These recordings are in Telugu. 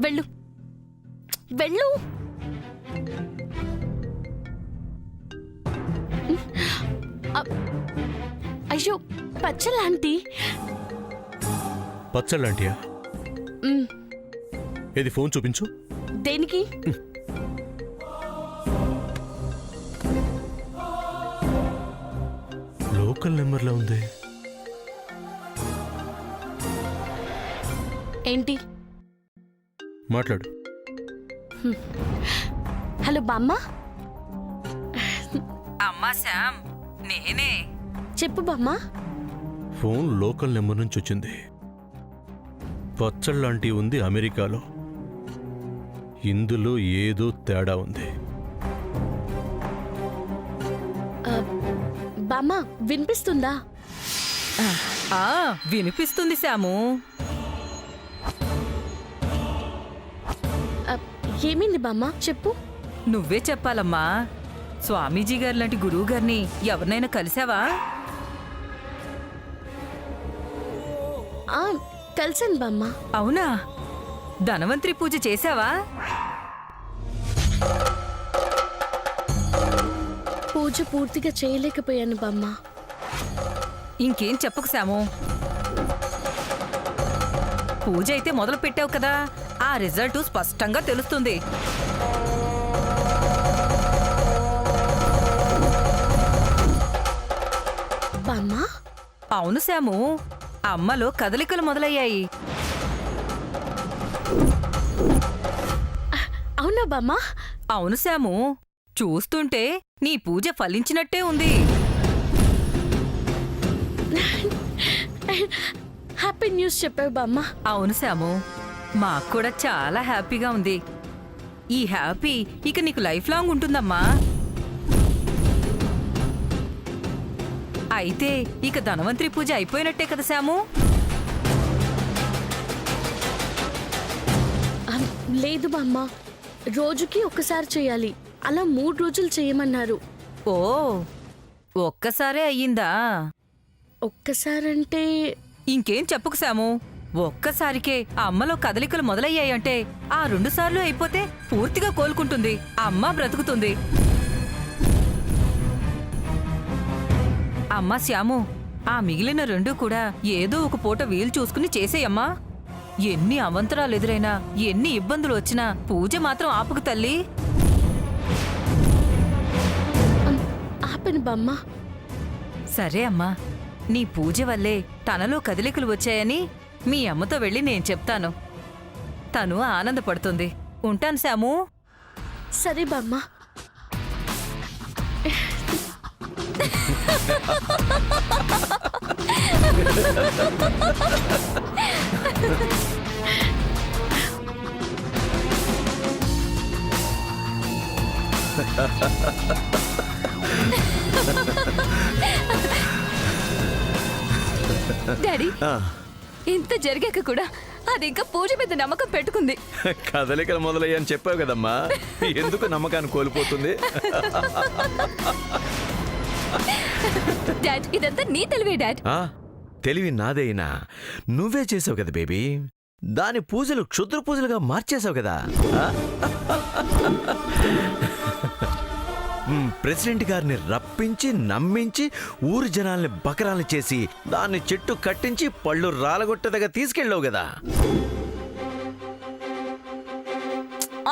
వెళ్ళు వెళ్ళు. అయ్యో పచ్చలాంటి. పచ్చళ్ళంటియా? ఏది ఫోన్ చూపించు. దేనికి? లోకల్ నెంబర్లో ఉంది. ఏంటి? మాట్లాడు. హలో బామ్మ. అమ్మా శామ్, నేనే. చెప్పు బామ్మ. ఫోన్ లోకల్ నెంబర్ నుంచి వచ్చింది. పచ్చళ్ళంటి ఉంది అమెరికాలో. ఇందులో ఏదో తేడా ఉంది. బామ్మ వినిపిస్తుందా? వినిపిస్తుంది శాము. ఏమైంది బామ్మ చెప్పు. నువ్వే చెప్పాలమ్మా. స్వామీజీ గారు లాంటి గురువు గారిని ఎవరినైనా కలిసావా? కలిసాను బామ్మ. అవునా? ధనవంతరి పూజ చేశావా? పూజ పూర్తిగా చేయలేకపోయాను బామ్మ. ఇంకేం చెప్పకు శాము. పూజ అయితే మొదలు పెట్టావు కదా, ఆ రిజల్ట్ స్పష్టంగా తెలుస్తుంది. బామ్మ? అవును శాము, అమ్మలో కదలికలు మొదలయ్యాయి. అవునా బామ్మ? అవును శాము, చూస్తుంటే నీ పూజ ఫలించినట్టే ఉంది. హ్యాపీ న్యూస్ చెప్పావు బామ్మ. అవును శాము, మాకు కూడా చాలా హ్యాపీగా ఉంది. ఈ హ్యాపీ ఇక నీకు లైఫ్ లాంగ్ ఉంటుందమ్మా. అయితే ఇక ధనవంతరి పూజ అయిపోయినట్టే కదా శాము? లేదు బామ్మ, రోజుకి ఒక్కసారి చేయాలి. అలా 3 రోజులు చేయమన్నారు. ఓ, ఒక్కసారే అయ్యిందా? ఒక్కసారంటే ఇంకేం చెప్పకు శాము. ఒక్కసారికే అమ్మలో కదలికలు మొదలయ్యాయంటే ఆ 2 సార్లు అయిపోతే పూర్తిగా కోలుకుంటుంది, అమ్మ బ్రతుకుతుంది. అమ్మా శ్యాము, ఆ మిగిలిన 2 కూడా ఏదో ఒక పూట వీలు చూసుకుని చేసేయమ్మా. ఎన్ని అవంతరాలు ఎదురైనా, ఎన్ని ఇబ్బందులు వచ్చినా పూజ మాత్రం ఆపుకు తల్లి. ఆపను బామ్మ. సరే అమ్మా, నీ పూజ వల్లే తనలో కదలికలు వచ్చాయని మీ అమ్మతో వెళ్ళి నేను చెప్తాను. తను ఆనందపడుతుంది. ఉంటాను శాము. సరే బామ్మ. డాడీ, ఇంత జరిగాక కూడా అది ఇంకా పూజ మీద నమ్మకం పెట్టుకుంది. కదలికలు మొదలయ్యని చెప్పావు కదమ్మా, ఎందుకు నమ్మకాన్ని కోల్పోతుంది? డాడ్, ఇదంతా నీ తెలివే డాడ్. తెలివి నాదేనా? నువ్వే చేసావు కదా బేబీ. దాని పూజలు క్షుద్ర పూజలుగా మార్చేశావు కదా. ప్రెసిడెంట్ గారిని రప్పించి నమ్మించి ఊరి జనాల్ని బకరాలు చేసి దాన్ని చెట్టు కట్టించి పళ్ళు రాలగొట్టదగా తీసుకెళ్ళావు కదా.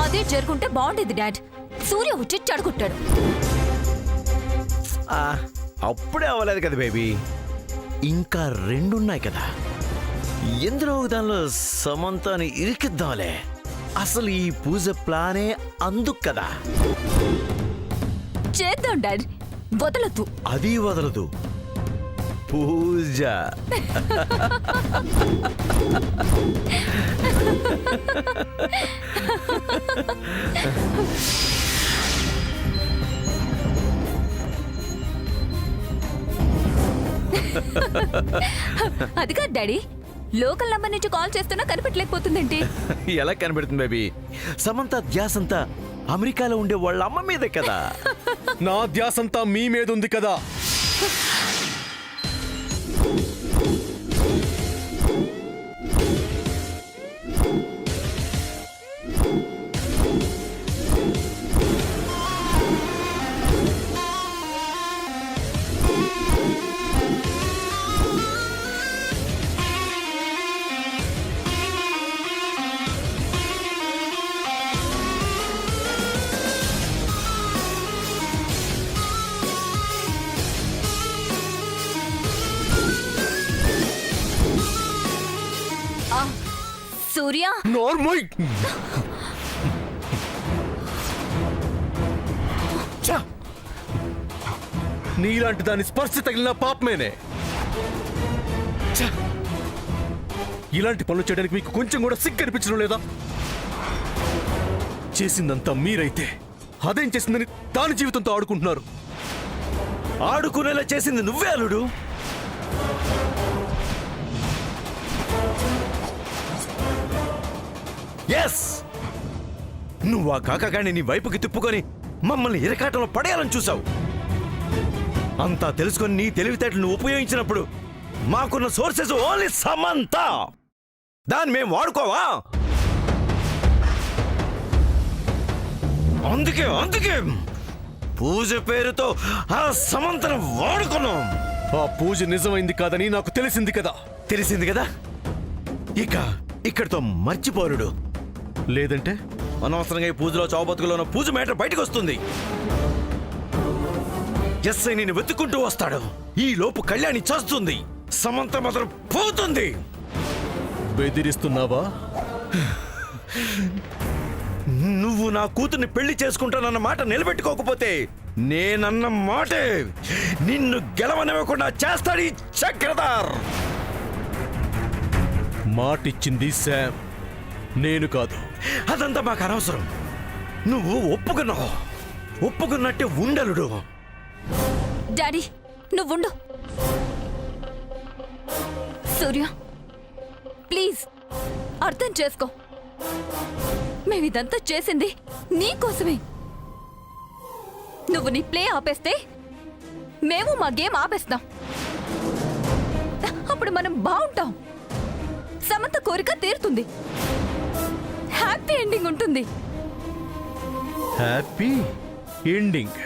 అదే జరుగుంటే బాగుండేది డాడ్. సూర్య వచ్చి చెడగొట్టాడు. అప్పుడే అవ్వలేదు కదా బేబీ, ఇంకా 2 ఉన్నాయి కదా. ఎందులో దానిలో సమంతాన్ని ఇరికిద్దాంలే. అసలు ఈ పూజ ప్లానే అందుకు కదా. చేద్దాం డాడ్, వదలొద్దు. అది వదలదు పూజ. అది కాదు డాడీ, లోకల్ నంబర్ నుంచి కాల్ చేస్తున్నా కనిపెట్టలేకపోతుందేంటి? ఎలా కనబడుతుంది బేబీ? సమంత ధ్యాసంతా అమెరికాలో ఉండే వాళ్ళ అమ్మ మీదే కదా. నా ధ్యాసంతా మీ మీద ఉంది కదా. సూర్య నోర్మోయ్ ఛ! నీలాంటి దాని స్పర్శ తగిలిన పాపమేనే ఛ! ఇలాంటి పనులు చేయడానికి మీకు కొంచెం కూడా సిగ్గు అనిపించడం లేదా? చేసిందంతా మీరైతే అదేం చేసిందని దాని జీవితంతో ఆడుకుంటున్నారు. ఆడుకునేలా చేసింది నువ్వే అల్లుడు. ఎస్, నువ్వు ఆ కాకగాని నీ వైపుకి తిప్పుకొని మమ్మల్ని ఇరకాటంలో పడేయాలని చూసావు. అంతా తెలుసుకొని నీ తెలివితేటలు ఉపయోగించినప్పుడు మాకున్న సోర్సెస్ ఓన్లీ సమంత. దాన్ని మేము వాడుకోవా? అందుకే పూజ పేరుతో ఆ సమంతను వాడుకున్నాం. ఆ పూజ నిజమైంది కాదని నాకు తెలిసింది కదా. తెలిసింది కదా, ఇక్కడితో మర్చిపోరుడు. లేదంటే అనవసరంగా ఈ పూజలో చావుబతుకులో ఉన్న పూజ మేటర్ బయటకు వస్తుంది. ఎస్ఐ నేను వెతుక్కుంటూ వస్తాడు. ఈ లోపు కళ్యాణి చేస్తుంది, సమంత మాత్రం పోతుంది. బెదిరిస్తున్నావా? నువ్వు నా కూతుర్ని పెళ్లి చేసుకుంటానన్న మాట నిలబెట్టుకోకపోతే నేనన్న మాటే నిన్ను గెలవనివ్వకుండా చేస్తాడు ఈ చక్రధార్. మాటిచ్చింది శామ్, నేను కాదు. అదంతా మాకు అనవసరం. నువ్వు ఒప్పుకున్నట్టే ఉండలుడు. డాడీ నువ్వుండు. సూర్య ప్లీజ్ అర్థం చేసుకో. మేమిదంతా చేసింది నీకోసమే. నువ్వు నీ ప్లే ఆపేస్తే మేము మా గేమ్ ఆపేస్తాం. అప్పుడు మనం బాగుంటాం. సమంత కోరిక తీరుతుంది. హ్యాపీ ఎండింగ్ ఉంటుంది. హ్యాపీ ఎండింగ్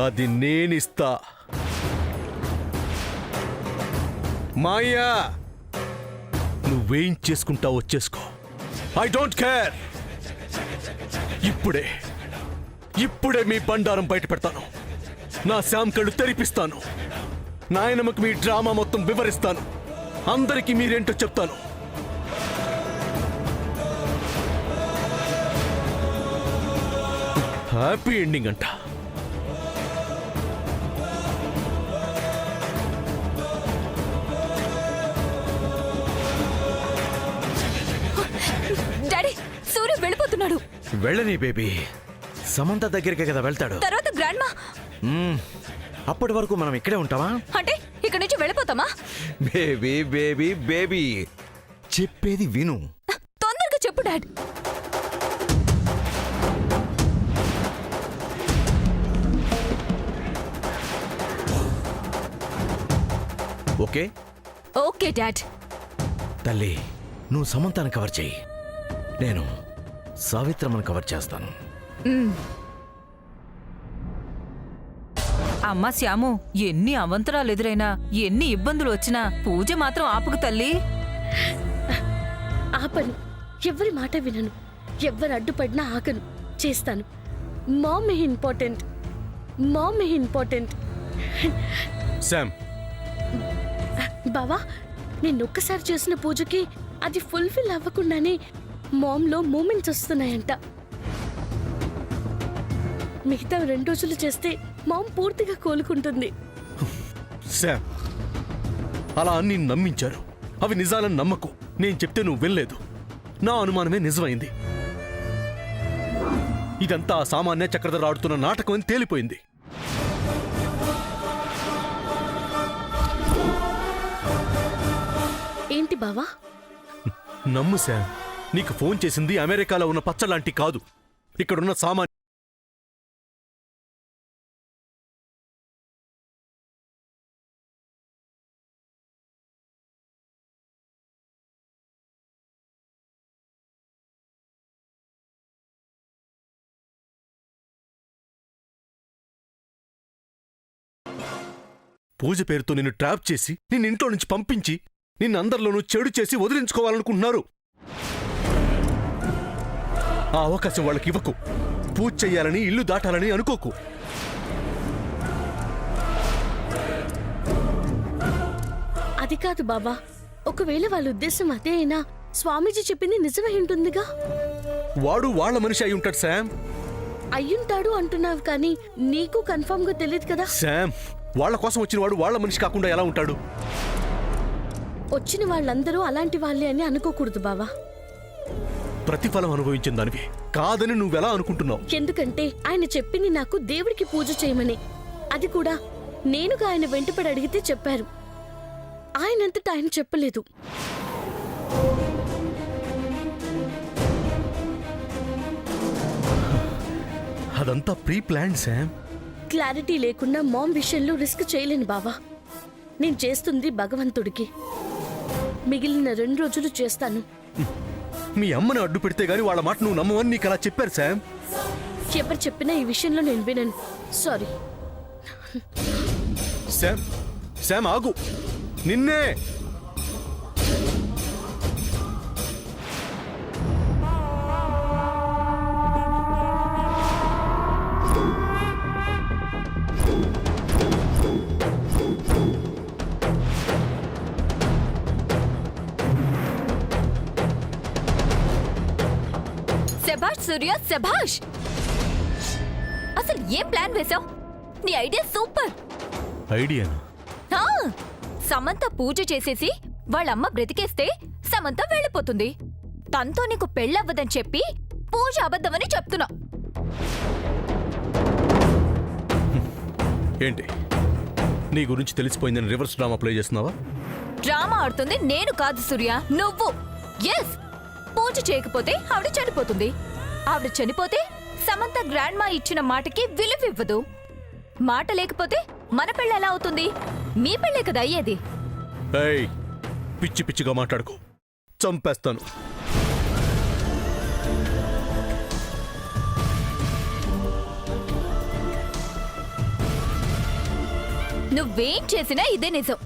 అది నేనిస్తా. మాయా, నువ్వేం చేసుకుంటావో వచ్చేసుకో. I don't care. ఇప్పుడే మీ బండారం బయట పెడతాను. నా శామ్ కళ్ళు తెరిపిస్తాను. నాయనమ్మకి మీ డ్రామా మొత్తం వివరిస్తాను. అందరికీ మీరేంటో చెప్తాను. హ్యాపీ ఎండింగ్ అంట. డాడీ సూర్య వెళ్ళిపోతున్నాడు. వెళ్ళని బేబీ, సమంత దగ్గరికి కదా వెళ్తాడు. తర్వాత గ్రాండ్ మా. అప్పటి వరకు మనం ఇక్కడే ఉంటావా? అంటే ఇక్కడ నుంచి వెళ్ళిపోతామా? బేబీ బేబీ బేబీ, చెప్పేది విను. తొందరగా చెప్పు డాడ్. Okay okay dad. తల్లి, నువ్వు సమంతాన్ని కవర్ చేయి, నేను సావిత్రమ్మను కవర్ చేస్తాను. అమ్మా శ్యాము, ఎన్ని అవంతరాలు ఎదురైనా ఎన్ని ఇబ్బందులు వచ్చినా పూజ మాత్రం ఆపుకు తల్లి. ఆపను. ఎవరి మాట వినను. ఎవరు అడ్డుపడినా ఆగను. చేస్తాను. Ma'am important. శామ్, బావా, నిన్నొక్కసారి చేసిన పూజకి అది ఫుల్ఫిల్ అవ్వకుండానే మామ్లో మూమెంట్స్ వస్తున్నాయంట. మిగతా 2 రోజులు చేస్తే మామ్ పూర్తిగా కోలుకుంటుంది. శామ్, అలా అన్ని నమ్మించారు. అవి నిజాలని నమ్మకు. నేను చెప్తే నువ్వు వినలేదు. నా అనుమానమే నిజమైంది. ఇదంతా సామాన్య చక్రధర్ ఆడుతున్న నాటకం అని తేలిపోయింది. ఏంటి బావా? నమ్ము శామ్, నీకు ఫోన్ చేసింది అమెరికాలో ఉన్న పచ్చలాంటి కాదు, ఇక్కడున్న సామాన్య. పూజ పేరుతో నిన్ను ట్రాప్ చేసి నిన్ను ఇంట్లో నుంచి పంపించి నిన్ను అందరిలోనూ చెడు చేసి వదిలించుకోవాలనుకుంటున్నారు. ఆ అవకాశం వాళ్ళకి ఇవ్వకు. పూజ చెయ్యాలని, ఇల్లు దాటాలని అనుకోకు. అది కాదు బాబా, ఒకవేళ వాళ్ళ ఉద్దేశం అదే అయినా స్వామీజీ చెప్పింది నిజమై ఉంటుందిగా. వాడు వాళ్ళ మనిషి అయి ఉంటాడు శామ్. అయ్యుంటాడు అంటున్నావు కానీ నీకు కన్ఫర్మ్ గా తెలియదు కదా. శామ్, వాళ్ళ కోసం వచ్చిన వాడు వాళ్ళ మనిషి కాకుండా ఎలా ఉంటాడు? వచ్చిన వాళ్ళందరూ అలాంటి వాళ్ళే అని అనుకోకూడదు బావా. ప్రతిఫలం అనుభవించిన దానివి కాదని నువ్వెలా అనుకుంటున్నావు? ఎందుకంటే ఆయన చెప్పింది నాకు దేవుడికి పూజ చేయమని. అది కూడా నేనుగా ఆయన వెంటపడి అడిగితే చెప్పారు. ఆయనంతటా ఆయన చెప్పలేదు. అదంతా ప్రీ ప్లాన్ శామ్. క్లారిటీ లేకుండా మామ్ విషయంలో రిస్క్ చేయలేను బావా. నేను చేస్తుంది భగవంతుడికి. మిగిలిన 2 రోజులు చేస్తాను. మీ అమ్మని అడ్డు పెడితే గానీ వాళ్ళ మాట నువ్వు నమ్మవని నీకు అలా చెప్పారు శామ్. ఎవరు చెప్పినా ఈ విషయంలో నేను వినను. సారీ. శామ్, శామ్ ఆగు. నిన్నే. శభాష్ సూర్య, శభాష్. అసలు ఏం ప్లాన్ వేశావు? నీ ఐడియా సూపర్. ఐడియానా? ఆ, సమంత పూజ చేసేసి వాళ్ళమ్మ బ్రతికేస్తే సమంత వెళ్ళిపోతుంది. తనతో నీకు పెళ్ళవ్వదని చెప్పి పూజ అబద్ధమని చెప్తున్నా. ఏంటి నీ గురించి తెలిసిపోయిందని రివర్స్ డ్రామా ప్లే చేస్తున్నావా? డ్రామా ఆడుతుంది నేను కాదు సూర్య, నువ్వు. ఎస్, పూజ చేయకపోతే ఆవిడ చనిపోతుంది. ఆవిడ చనిపోతే సమంత గ్రాండ్ మా ఇచ్చిన మాటకి విలువివ్వదు. మాట లేకపోతే మన పెళ్ళి ఎలా అవుతుంది? మీ పెళ్ళే కదా అయ్యేది. ఏయ్, పిచ్చి పిచ్చిగా మాట్లాడుకో, చంపేస్తాను. నువ్వేం చేసినా ఇదే నిజం.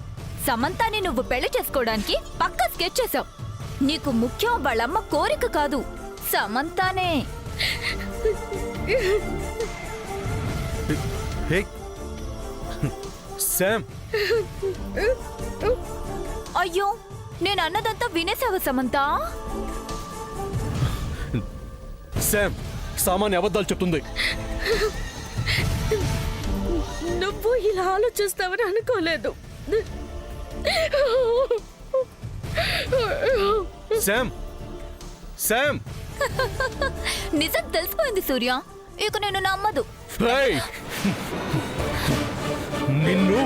సమంతాని నువ్వు పెళ్లి చేసుకోవడానికి పక్కా స్కెచ్ చేశావు. నీకు ముఖ్యం వాళ్ళమ్మ కోరిక కాదు, సమంతానే. హే శామ్. అయ్యో, నేను అన్నదంతా వినేసావా సమంత? శామ్, సామాన్య అబద్ధాలు చెప్తుంది. నువ్వు ఇలా ఆలోచిస్తావని అనుకోలేదు. Sam, Sam. నిజం తెలిసిపోయింది సూర్య, ఇక నేను నమ్మదు. ఏయ్, నిన్ను.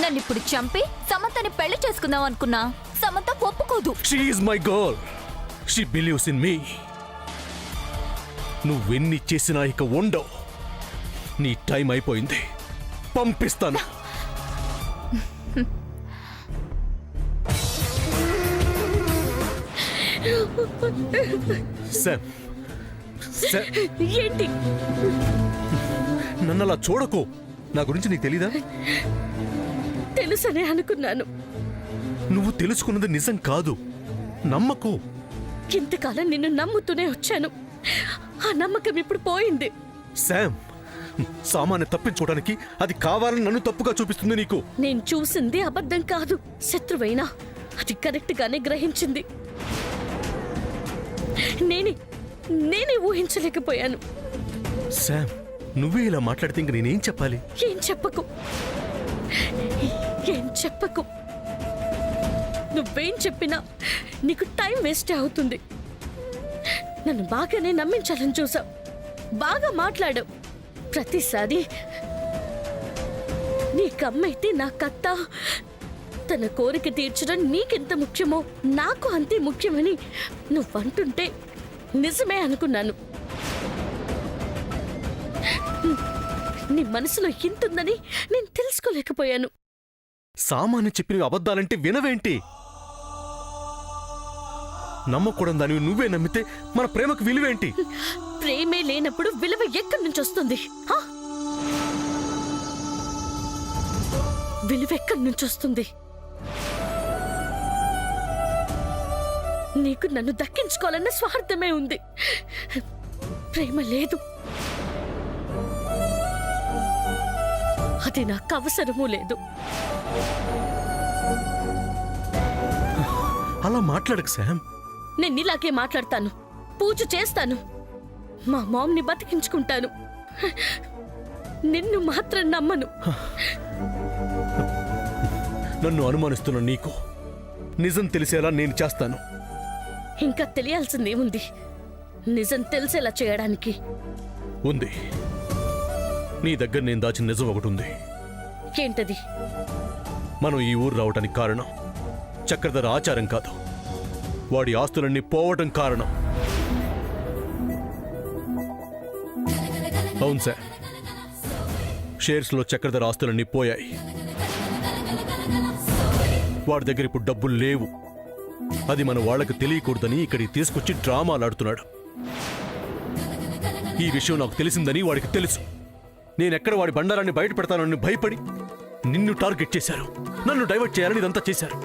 నన్నిప్పుడు చంపి సమంతని పెళ్లి చేసుకుందాం అనుకున్నా. సమంత ఒప్పుకోదు. She is my girl. She believes in me. నువ్వెన్ని చేసినా ఇక ఉండవు. నీ టైం అయిపోయింది. పంపిస్తాను. శామ్, శామ్, ఏంటి? నన్ను అలా చూడకు. నా గురించి నీకు తెలీదా? తెలుసనే అనుకున్నాను. నువ్వు తెలుసుకున్నది నిజం కాదు. నమ్మకు. ఇంతకాలం నిన్ను నమ్ముతూనే వచ్చాను. ఆ నమ్మకం ఇప్పుడు పోయింది. శామ్, సామాన్య తప్పించుకోవడానికి అది కావాలని నన్ను తప్పుగా చూపిస్తుంది నీకు. నేను చూసింది అబద్ధం కాదు. శత్రువైనా అది కరెక్ట్ గానే గ్రహించింది. నేనే ఊహించలేకపోయాను. శామ్, నువ్వే ఇలా మాట్లాడితే ఇంక నేనేం చెప్పాలి? ఏం చెప్పకు. నువ్వేం చెప్పినా నీకు టైం వేస్ట్ అవుతుంది. నన్ను బాగానే నమ్మించాలని చూసావు. బాగా మాట్లాడావు. ప్రతిసారి నీకమ్మైతే నా కత్త. తన కోరిక తీర్చడం నీకెంత ముఖ్యమో నాకు అంతే ముఖ్యమని నువ్వంటుంటే నిజమే అనుకున్నాను. నీ మనసులో ఇంతుందని నేను తెలుసుకోలేకపోయాను. సామాన్య చెప్పిన అబద్ధాలంటే వినవేంటి? నమ్మకూడదు దానివి నువ్వే నమ్మితే మన ప్రేమకు విలువేంటి? ప్రేమే లేనప్పుడు విలువ ఎక్కడి నుంచి వస్తుంది? విలువ ఎక్కడి నుంచి వస్తుంది? నీకు నన్ను దక్కించుకోవాలన్న స్వార్థమే ఉంది, ప్రేమ లేదు. అది నాకు అవసరమూ లేదు. అలా మాట్లాడకు శామ్. నేను ఇలాగే మాట్లాడతాను, పూజ చేస్తాను, మా మామ్ని బతికించుకుంటాను. నిన్ను మాత్రం నమ్మను. నన్ను అనుమానిస్తున్న నీకు నిజం తెలిసేలా నేను చేస్తాను. ఇంకా తెలియాల్సిందేముంది నిజం తెలిసేలా చేయడానికి? ఉంది. నీ దగ్గర నేను దాచిన నిజం ఒకటి ఉంది. ఏంటది? మనం ఈ ఊరు రావటానికి కారణం చక్రధర ఆచారం కాదు, వాడి ఆస్తులన్నీ పోవటం కారణం. అవును సార్, షేర్స్లో చక్రధర ఆస్తులన్నీ పోయాయి. వాడి దగ్గర ఇప్పుడు డబ్బులు లేవు. అది మన వాళ్ళకి తెలియకూడదని ఇక్కడికి తీసుకొచ్చి డ్రామాలాడుతున్నాడు. ఈ విషయం నాకు తెలిసిందని వాడికి తెలుసు. నేనెక్కడ వాడి బండారాన్ని బయట పెడతానని భయపడి నిన్ను టార్గెట్ చేశారు, నన్ను డైవర్ట్ చేయాలని ఇదంతా చేశారు.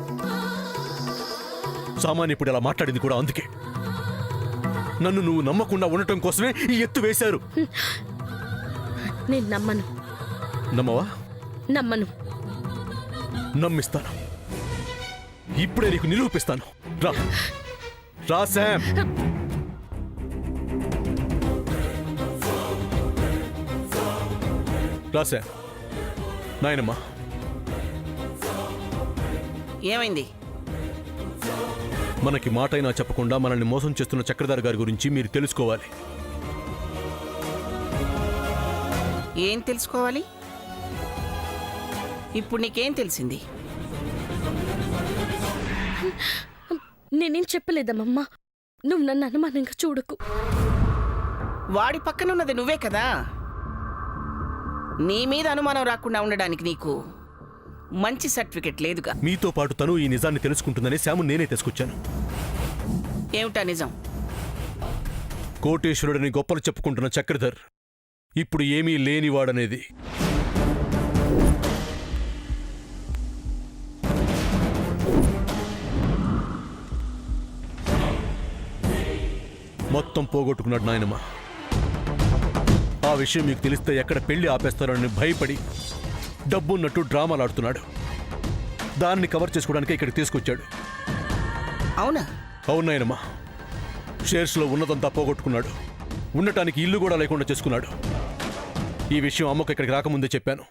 సామాన్య ఇప్పుడు అలా మాట్లాడింది కూడా అందుకే. నన్ను నువ్వు నమ్మకుండా ఉండటం కోసమే ఈ ఎత్తు వేశారు. నేను నమ్మను. నమ్మవా? నమ్మను. నమ్మిస్తాను. ఇప్పుడే నీకు నిరూపిస్తాను. రా రా శామ్. రా శామ్. నాయనమ్మా, ఏమైంది? మనకి మాటైనా చెప్పకుండా మనల్ని మోసం చేస్తున్న చక్రధర్ గారి గురించి మీరు తెలుసుకోవాలి. ఏం తెలుసుకోవాలి? ఇప్పుడు నీకేం తెలిసింది? నేనేం చెప్పలేదమ్మా, నువ్వు నన్ను అనుమానంగా చూడకు. వాడి పక్కన ఉన్నది నువ్వే కదా. నీ మీద అనుమానం రాకుండా ఉండడానికి నీకు మంచి సర్టిఫికెట్ లేదుగా. మీతో పాటు తను ఈ నిజాన్ని తెలుసుకుంటుందని శాము నేనే తీసుకొచ్చాను. ఏమిటా నిజం? కోటేశ్వరుడిని గొప్పలు చెప్పుకుంటున్న చక్రధర్ ఇప్పుడు ఏమీ లేనివాడనేది. మొత్తం పోగొట్టుకున్నాడు నాయనమ్మ. ఆ విషయం మీకు తెలిస్తే ఎక్కడ పెళ్లి ఆపేస్తారని భయపడి డబ్బున్నట్టు డ్రామాలాడుతున్నాడు. దాన్ని కవర్ చేసుకోవడానికి ఇక్కడికి తీసుకొచ్చాడు. అవునా? అవునాయనమ్మా. షేర్స్లో ఉన్నదంతా పోగొట్టుకున్నాడు. ఉండటానికి ఇల్లు కూడా లేకుండా చేసుకున్నాడు. ఈ విషయం అమ్మకు ఇక్కడికి రాకముందే చెప్పాను.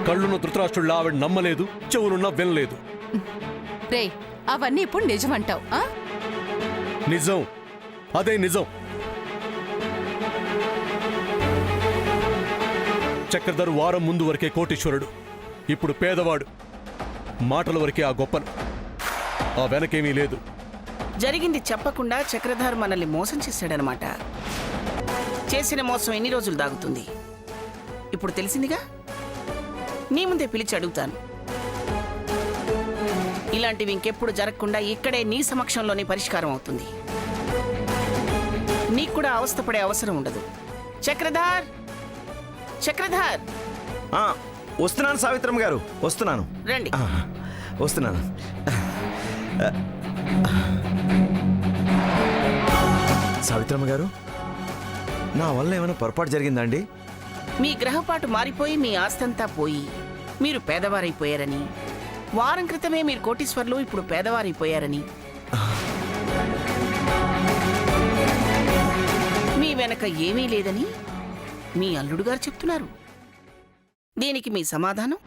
కళ్ళున్న ధృతరాష్ట్రుడిలా ఆవిడ నమ్మలేదు, చెవులున్నా వినలేదు. రే, అవన్నీ ఇప్పుడు నిజమంటావు? నిజం, అదే నిజం. చక్రధర్ వారం ముందు వరకే కోటీశ్వరుడు, ఇప్పుడు పేదవాడు. మాటల వరకే ఆ గొప్పను, ఆ వెనకేమీ లేదు. జరిగింది చెప్పకుండా చక్రధార్ మనల్ని మోసం చేశాడనమాట. చేసిన మోసం ఎన్ని రోజులు దాగుతుంది? ఇప్పుడు తెలిసిందిగా. నీ ముందే పిలిచి అడుగుతాను. ఇలాంటివి ఇంకెప్పుడు జరగకుండా ఇక్కడే నీ సమక్షంలోనే పరిష్కారం అవుతుంది. నీకు కూడా అవస్థపడే అవసరం ఉండదు. చక్రధార్, చక్రధార్! వస్తున్నాను సావిత్రమ్మ గారు, వస్తున్నాను. రండి. వస్తున్నాను. సావిత్రమ్మ గారు, నా వల్ల ఏమైనా పొరపాటు జరిగిందా అండి? మీ గ్రహపాటు మారిపోయి మీ ఆస్తంతా పోయి మీరు పేదవారైపోయారని, వారం క్రితమే మీరు కోటీశ్వర్లు ఇప్పుడు పేదవారైపోయారని, మీ వెనక ఏమీ లేదని మీ అల్లుడు గారు చెప్తున్నారు. దీనికి మీ సమాధానం?